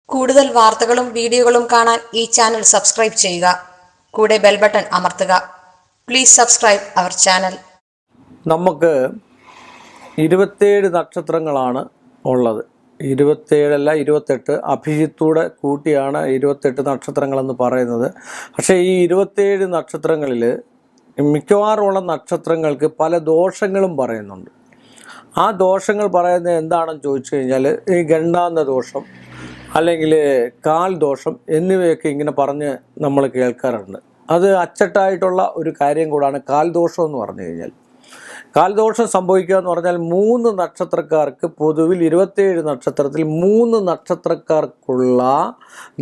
കൂടുതൽ വാർത്തകളും വീഡിയോകളും കാണാൻ ഈ ചാനൽ സബ്സ്ക്രൈബ് ചെയ്യുക. കൂടെ ബെൽ ബട്ടൺ അമർത്തുക. Please subscribe our channel. നമുക്ക് 27 നക്ഷത്രങ്ങളാണ് ഉള്ളത്. 27 അല്ല 28, അഭിജിത്തൂടെ കൂട്ടിയാണ് 28 നക്ഷത്രങ്ങളെന്ന് പറയുന്നത്. പക്ഷേ ഈ 27 നക്ഷത്രങ്ങളിൽ മിക്കവാറുമുള്ള നക്ഷത്രങ്ങൾക്ക് പല ദോഷങ്ങളും പറയുന്നുണ്ട്. ആ ദോഷങ്ങൾ പറയുന്നത് എന്താണെന്ന് ചോദിച്ചു കഴിഞ്ഞാൽ ഈ ഗണ്ടാന്ത ദോഷം അല്ലെങ്കിൽ കാൽ ദോഷം എന്നിവയൊക്കെ ഇങ്ങനെ പറഞ്ഞ് നമ്മൾ കേൾക്കാറുണ്ട്. അത് അച്ചട്ടായിട്ടുള്ള ഒരു കാര്യം കൂടാണ് കാൽ ദോഷം എന്ന് പറഞ്ഞു കഴിഞ്ഞാൽ. കാൽദോഷം സംഭവിക്കുക എന്ന് പറഞ്ഞാൽ 3 നക്ഷത്രക്കാർക്ക് പൊതുവിൽ 27 നക്ഷത്രത്തിൽ 3 നക്ഷത്രക്കാർക്കുള്ള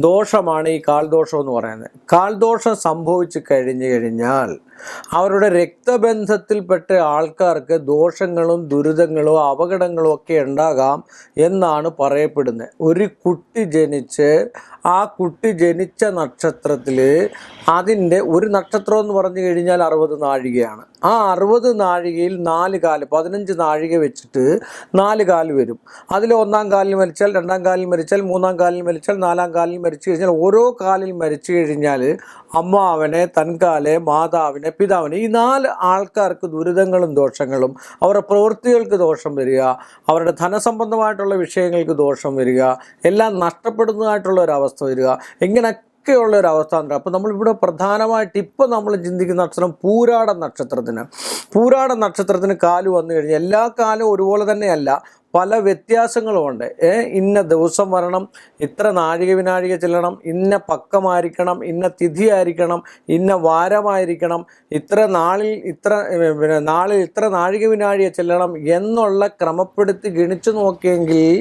ദോഷമാണ് ഈ കാൽദോഷം എന്ന് പറയുന്നത്. കാൽദോഷം സംഭവിച്ചു കഴിഞ്ഞാൽ അവരുടെ രക്തബന്ധത്തിൽപ്പെട്ട ആൾക്കാർക്ക് ദോഷങ്ങളും ദുരിതങ്ങളും അപകടങ്ങളും ഒക്കെ ഉണ്ടാകാം എന്നാണ് പറയപ്പെടുന്നത്. ഒരു കുട്ടി ജനിച്ച് ആ കുട്ടി ജനിച്ച നക്ഷത്രത്തിൽ അതിൻ്റെ ഒരു നക്ഷത്രം എന്ന് പറഞ്ഞു കഴിഞ്ഞാൽ 60 നാഴികയാണ്. ആ 60 നാഴികയിൽ 4 കാല് 15 നാഴിക വെച്ചിട്ട് 4 കാല് വരും. അതിൽ 1-ാം കാലിൽ മരിച്ചാൽ 2-ാം കാലിൽ മരിച്ചാൽ 3-ാം കാലിൽ മരിച്ചാൽ 4-ാം കാലിൽ മരിച്ചു കഴിഞ്ഞാൽ ഓരോ കാലിൽ മരിച്ചു കഴിഞ്ഞാൽ അമ്മാവനെ, തൻകാലെ, മാതാവിനെ, പിതാവിനെ, ഈ 4 ആൾക്കാർക്ക് ദുരിതങ്ങളും ദോഷങ്ങളും, അവരുടെ പ്രവൃത്തികൾക്ക് ദോഷം വരിക, അവരുടെ ധനസംബന്ധമായിട്ടുള്ള വിഷയങ്ങൾക്ക് ദോഷം വരിക, എല്ലാം നഷ്ടപ്പെടുന്നതായിട്ടുള്ള ഒരവസ്ഥ വരിക, ഇങ്ങനെയൊക്കെയുള്ള ഒരവസ്ഥ ഉണ്ട്. അപ്പോൾ നമ്മളിവിടെ പ്രധാനമായിട്ട് ഇപ്പം നമ്മൾ ചിന്തിക്കുന്ന നക്ഷത്രം പൂരാട നക്ഷത്രത്തിന് കാല് വന്നു കഴിഞ്ഞാൽ എല്ലാ കാലവും ഒരുപോലെ തന്നെയല്ല, പല വ്യത്യാസങ്ങളുമുണ്ട്. ഇന്ന ദിവസം വരണം, ഇത്ര നാഴിക വിനാഴിക ചെല്ലണം, ഇന്ന പക്കമായിരിക്കണം, ഇന്ന തിഥി ആയിരിക്കണം, ഇന്ന വാരമായിരിക്കണം, ഇത്ര നാളിൽ ഇത്ര നാഴിക വിനാഴിക ചെല്ലണം എന്നുള്ള ക്രമപ്പെടുത്തി ഗണിച്ചു നോക്കിയെങ്കിൽ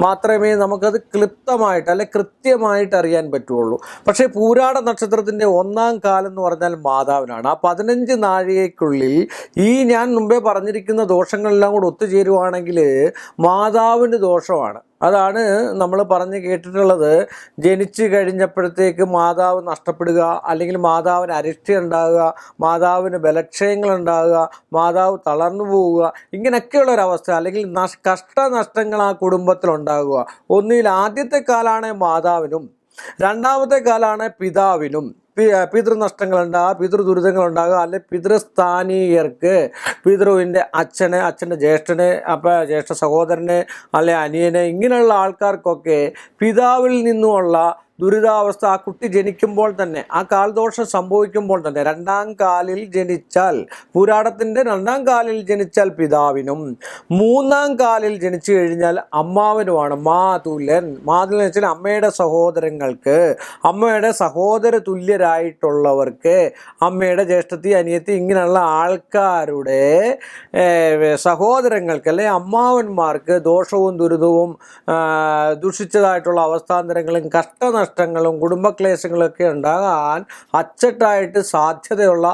മാത്രമേ നമുക്കത് ക്ലിപ്തമായിട്ട് അല്ലെ കൃത്യമായിട്ട് അറിയാൻ പറ്റുള്ളൂ. പക്ഷേ പൂരാട നക്ഷത്രത്തിൻ്റെ 1-ാം കാലം എന്ന് പറഞ്ഞാൽ മാതാവിനാണ്. ആ 15 നാഴികയ്ക്കുള്ളിൽ ഈ ഞാൻ മുമ്പേ പറഞ്ഞിരിക്കുന്ന ദോഷങ്ങളെല്ലാം കൂടെ ഒത്തുചേരുവാണെങ്കിൽ മാതാവിന് ദോഷമാണ്. അതാണ് നമ്മൾ പറഞ്ഞ് കേട്ടിട്ടുള്ളത്. ജനിച്ചു കഴിഞ്ഞപ്പോഴത്തേക്ക് മാതാവ് നഷ്ടപ്പെടുക, അല്ലെങ്കിൽ മാതാവിന് അരിഷ്ടി ഉണ്ടാകുക, മാതാവിന് ബലക്ഷയങ്ങളുണ്ടാകുക, മാതാവ് തളർന്നു പോവുക, ഇങ്ങനെയൊക്കെയുള്ളൊരവസ്ഥ, അല്ലെങ്കിൽ കഷ്ടനഷ്ടങ്ങൾ ആ കുടുംബത്തിലുണ്ടാകുക. ഒന്നിൽ ആദ്യത്തെ കാലാണ് മാതാവിനും, രണ്ടാമത്തെ കാലാണ് പിതാവിനും പിതൃനഷ്ടങ്ങളുണ്ടാകുക, പിതൃദുരിതങ്ങളുണ്ടാകുക, അല്ലെ പിതൃസ്ഥാനീയർക്ക് പിതൃവിൻ്റെ അച്ഛൻ്റെ ജ്യേഷ്ഠന്, ജ്യേഷ്ഠ സഹോദരന്, അല്ലെ അനിയന്, ഇങ്ങനെയുള്ള ആൾക്കാർക്കൊക്കെ പിതാവിൽ നിന്നുമുള്ള ദുരിതാവസ്ഥ ആ കുട്ടി ജനിക്കുമ്പോൾ തന്നെ, ആ കാൽദോഷം സംഭവിക്കുമ്പോൾ തന്നെ 2-ാം കാലിൽ ജനിച്ചാൽ, പൂരാടത്തിൻ്റെ 2-ാം കാലിൽ ജനിച്ചാൽ പിതാവിനും, 3-ാം കാലിൽ ജനിച്ചു കഴിഞ്ഞാൽ അമ്മാവനുമാണ്. മാതുലൻ എന്ന് വെച്ചാൽ അമ്മയുടെ സഹോദരങ്ങൾക്ക്, അമ്മയുടെ സഹോദര തുല്യരായിട്ടുള്ളവർക്ക്, അമ്മയുടെ ജ്യേഷ്ഠത്തി, അനിയത്തി, ഇങ്ങനെയുള്ള ആൾക്കാരുടെ സഹോദരങ്ങൾക്ക് അല്ലെ അമ്മാവന്മാർക്ക് ദോഷവും ദുരിതവും ദുഷിച്ചതായിട്ടുള്ള അവസ്ഥാന്തരങ്ങളും നഷ്ടങ്ങളും കുടുംബക്ലേശങ്ങളൊക്കെ ഉണ്ടാകാൻ അച്ചട്ടായിട്ട് സാധ്യതയുള്ള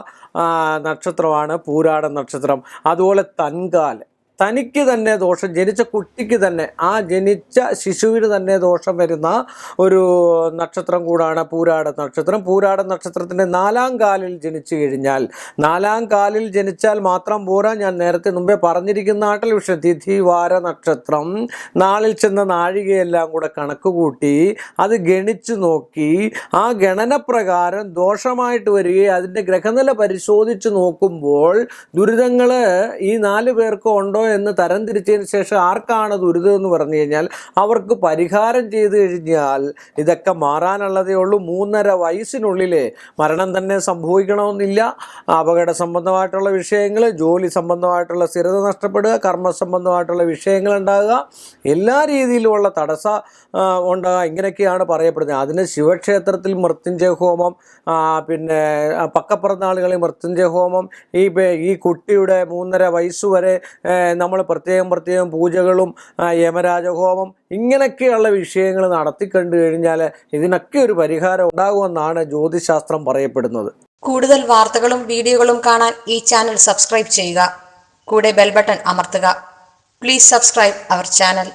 നക്ഷത്രമാണ് പൂരാട നക്ഷത്രം. അതുപോലെ തനിക്ക് തന്നെ ദോഷം, ജനിച്ച കുട്ടിക്ക് തന്നെ, ആ ജനിച്ച ശിശുവിന് തന്നെ ദോഷം വരുന്ന ഒരു നക്ഷത്രം കൂടാണ് പൂരാട നക്ഷത്രം. പൂരാട നക്ഷത്രത്തിൻ്റെ 4-ാം കാലിൽ ജനിച്ചു കഴിഞ്ഞാൽ, 4-ാം കാലിൽ ജനിച്ചാൽ മാത്രം പോരാ, ഞാൻ നേരത്തെ മുമ്പേ പറഞ്ഞിരിക്കുന്ന നാട്ടിൽ വിഷയം തിഥി വാര നക്ഷത്രം നാളിൽ ചെന്ന നാഴികയെല്ലാം കൂടെ കണക്ക് കൂട്ടി അത് ഗണിച്ചു നോക്കി ആ ഗണന പ്രകാരം ദോഷമായിട്ട് വരികയും അതിൻ്റെ ഗ്രഹനില പരിശോധിച്ച് നോക്കുമ്പോൾ ദുരിതങ്ങൾ ഈ 4 പേർക്ക് ഉണ്ടോ എന്ന് തരംതിരിച്ചതിന് ശേഷം ആർക്കാണ് ദുരിതം എന്ന് പറഞ്ഞു കഴിഞ്ഞാൽ അവർക്ക് പരിഹാരം ചെയ്തു കഴിഞ്ഞാൽ ഇതൊക്കെ മാറാനുള്ളതേ ഉള്ളൂ. 3.5 വയസ്സിനുള്ളിൽ മരണം തന്നെ സംഭവിക്കണമെന്നില്ല. അപകട സംബന്ധമായിട്ടുള്ള വിഷയങ്ങൾ, ജോലി സംബന്ധമായിട്ടുള്ള സ്ഥിരത നഷ്ടപ്പെടുക, കർമ്മ സംബന്ധമായിട്ടുള്ള വിഷയങ്ങൾ ഉണ്ടാകുക, എല്ലാ രീതിയിലുമുള്ള തടസ്സം ഉണ്ടാകുക, ഇങ്ങനെയൊക്കെയാണ് പറയപ്പെടുന്നത്. അതിന് ശിവക്ഷേത്രത്തിൽ മൃത്യുഞ്ജയ ഹോമം, പിന്നെ പക്കപ്പിറന്നാളുകളിൽ മൃത്യുഞ്ജയ ഹോമം, ഈ കുട്ടിയുടെ 3.5 വയസ്സുവരെ നമ്മൾ പ്രത്യേകം പൂജകളും യമരാജഹോമം, ഇങ്ങനെയൊക്കെയുള്ള വിഷയങ്ങൾ നടത്തിക്കണ്ടു കഴിഞ്ഞാൽ ഇതിനൊക്കെ ഒരു പരിഹാരം ഉണ്ടാകുമെന്നാണ് ജ്യോതിശാസ്ത്രം പറയപ്പെടുന്നത്. കൂടുതൽ വാർത്തകളും വീഡിയോകളും കാണാൻ ഈ ചാനൽ സബ്സ്ക്രൈബ് ചെയ്യുക. കൂടെ ബെൽ ബട്ടൺ അമർത്തുക. Please subscribe our channel.